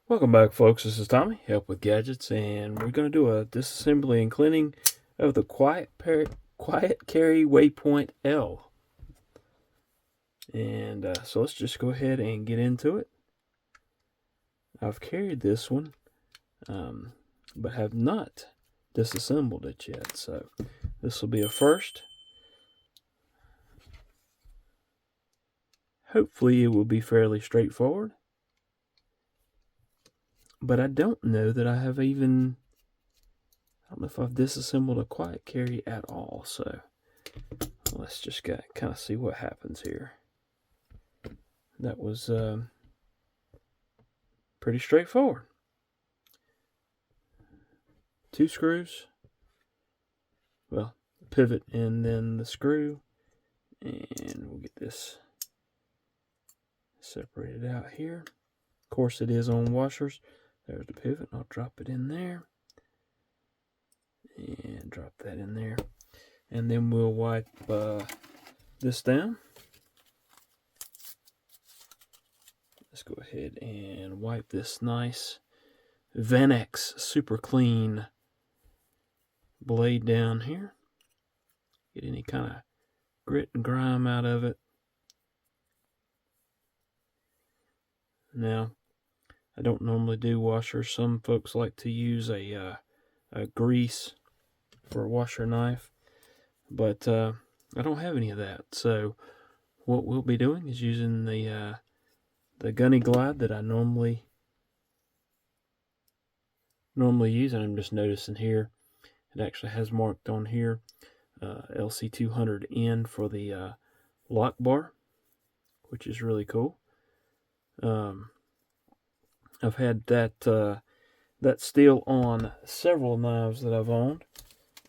Welcome back, folks. This is Tommy, Help with Gadgets, and we're going to do a disassembly and cleaning of the Quiet Carry Waypoint L. And so let's just go ahead and get into it. I've carried this one, but have not disassembled it yet, so this will be a first. Hopefully it will be fairly straightforward. But I don't know that I don't know if I've disassembled a quiet carry at all, so let's just kind of see what happens here. That was pretty straightforward. 2 screws, well, pivot and then the screw, and we'll get this separated out here. Of course, it is on washers. There's the pivot. I'll drop it in there and drop that in there, and then we'll wipe this down. Let's go ahead and wipe this nice Vanex Super Clean blade down here. Get any kind of grit and grime out of it. Now, I don't normally do washers. Some folks like to use a grease for a washer knife, but I don't have any of that. So what we'll be doing is using the Gunny Glide that I normally use, and I'm just noticing here it actually has marked on here LC200N for the lock bar, which is really cool. I've had that steel on several knives that I've owned,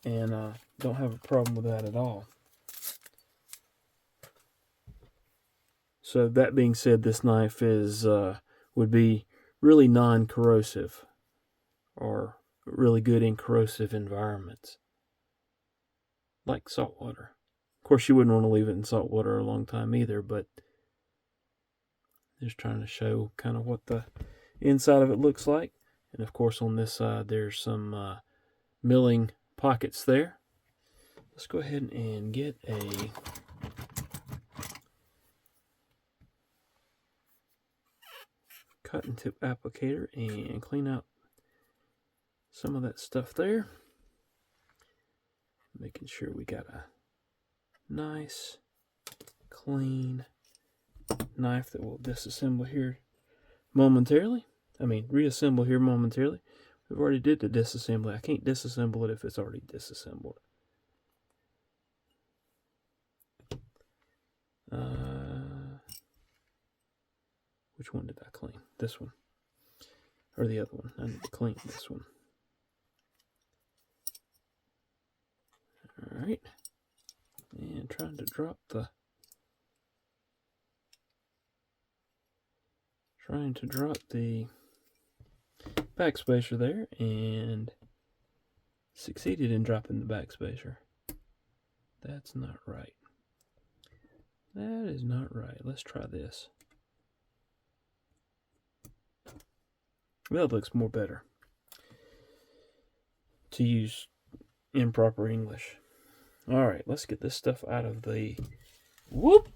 and don't have a problem with that at all. So that being said, this knife would be really non-corrosive, or really good in corrosive environments, like salt water. Of course, you wouldn't want to leave it in salt water a long time either, but just trying to show kind of what the inside of it looks like. And of course, on this side, there's some milling pockets there. Let's go ahead and get a cotton tip applicator and clean out some of that stuff there. Making sure we got a nice, clean knife that we'll disassemble here momentarily. Reassemble here momentarily. We've already did the disassembly. I can't disassemble it if it's already disassembled. Which one did I clean? This one. Or the other one. I need to clean this one. Alright. And trying to drop the backspacer there, and succeeded in dropping the backspacer. That's not right. That is not right. Let's try this. Well, it looks more better to use improper English. Alright, let's get this stuff out of the... Whoop!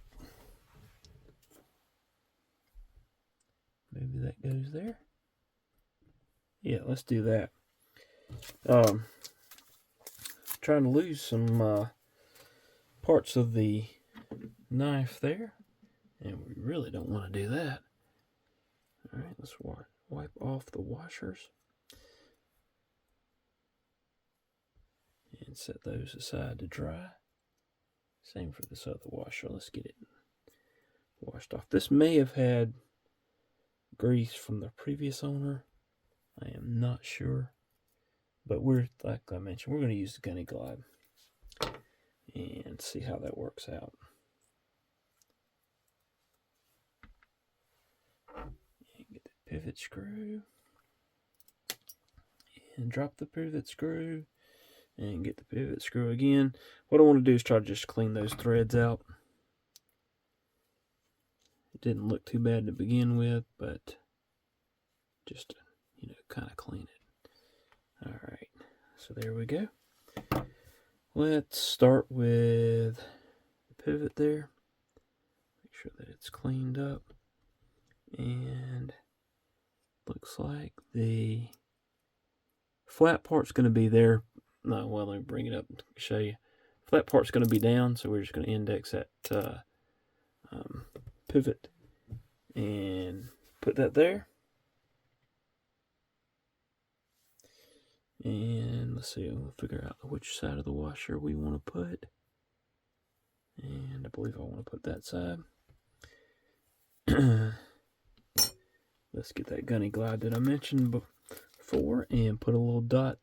Maybe that goes there. Yeah, let's do that. Trying to lose some parts of the knife there, and we really don't want to do that. Alright, let's wipe off the washers and set those aside to dry. Same for this other washer. Let's get it washed off. This may have had grease from the previous owner. I am not sure, but like I mentioned, we're going to use the Gunny Glide and see how that works out. And get the pivot screw and drop the pivot screw and get the pivot screw again. What I want to do is try to just clean those threads out. It didn't look too bad to begin with, but just to, you know, kind of clean it. All right, so there we go. Let's start with the pivot there. Make sure that it's cleaned up. And looks like the flat part's going to be there. No, well, let me bring it up and show you. Flat part's going to be down, so we're just going to index that pivot and put that there. And let's see, we'll figure out which side of the washer we want to put. And I believe I want to put that side. Let's get that gunny glide that I mentioned before and put a little dot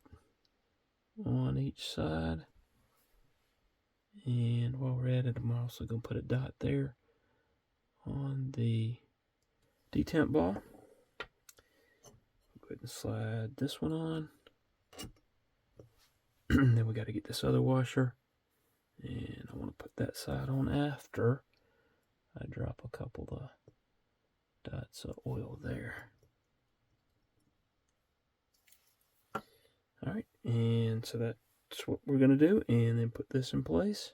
on each side. And while we're at it, I'm also going to put a dot there on the detent ball. Go ahead and slide this one on. Then we got to get this other washer, and I want to put that side on after I drop a couple of dots of oil there. All right, and so that's what we're going to do, and then put this in place.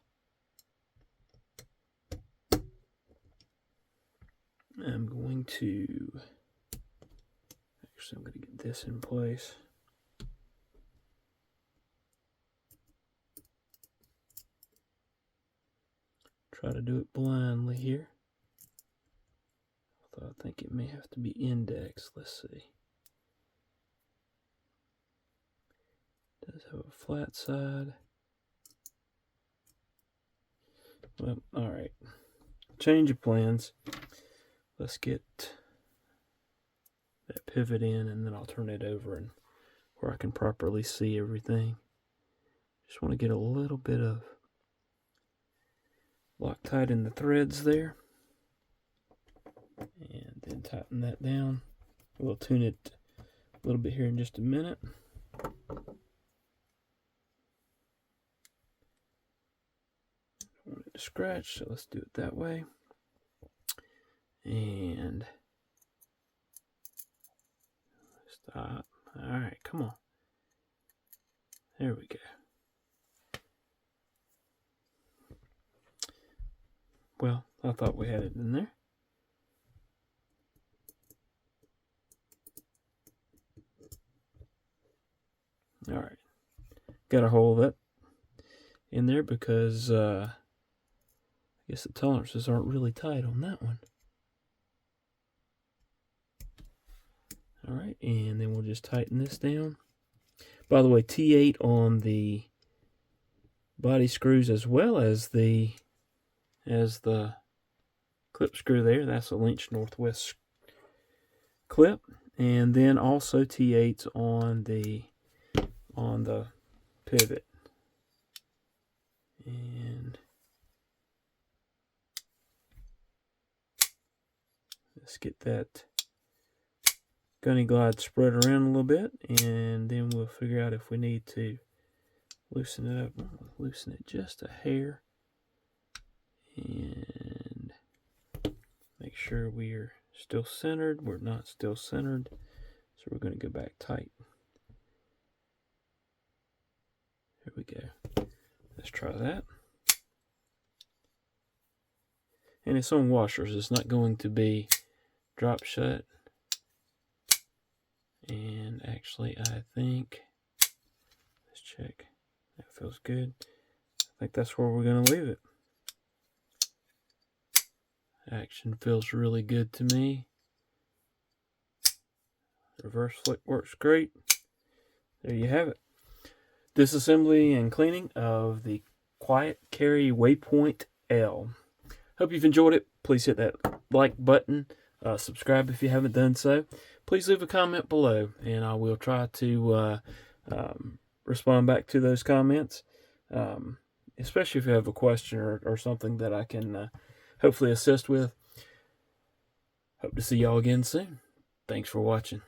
I'm going to get this in place. Try to do it blindly here. Although I think it may have to be indexed. Let's see. It does have a flat side. Well, alright. Change of plans. Let's get that pivot in, and then I'll turn it over and where I can properly see everything. Just want to get a little bit of Loctite in the threads there, and then tighten that down. We'll tune it a little bit here in just a minute. I don't want it to scratch, so let's do it that way. And stop. All right, come on. There we go. Well, I thought we had it in there. All right. Got to hold that in there because I guess the tolerances aren't really tight on that one. All right, and then we'll just tighten this down. By the way, T8 on the body screws as well as the clip screw there. That's a Lynch Northwest clip, and then also T8s on the pivot. And let's get that gunny glide spread around a little bit, and then we'll figure out if we need to loosen it up. Loosen it just a hair, and make sure we are still centered. We're not still centered, so we're going to go back tight. There we go. Let's try that. And it's on washers. It's not going to be drop shut. And actually, I think, let's check. That feels good. I think that's where we're going to leave it. Action feels really good to me. Reverse flick works great. There you have it. Disassembly and cleaning of the Quiet Carry Waypoint L. Hope you've enjoyed it. Please hit that like button. Subscribe if you haven't done so. Please leave a comment below, and I will try to respond back to those comments, especially if you have a question or something that I can hopefully assist with. Hope to see y'all again soon. Thanks for watching.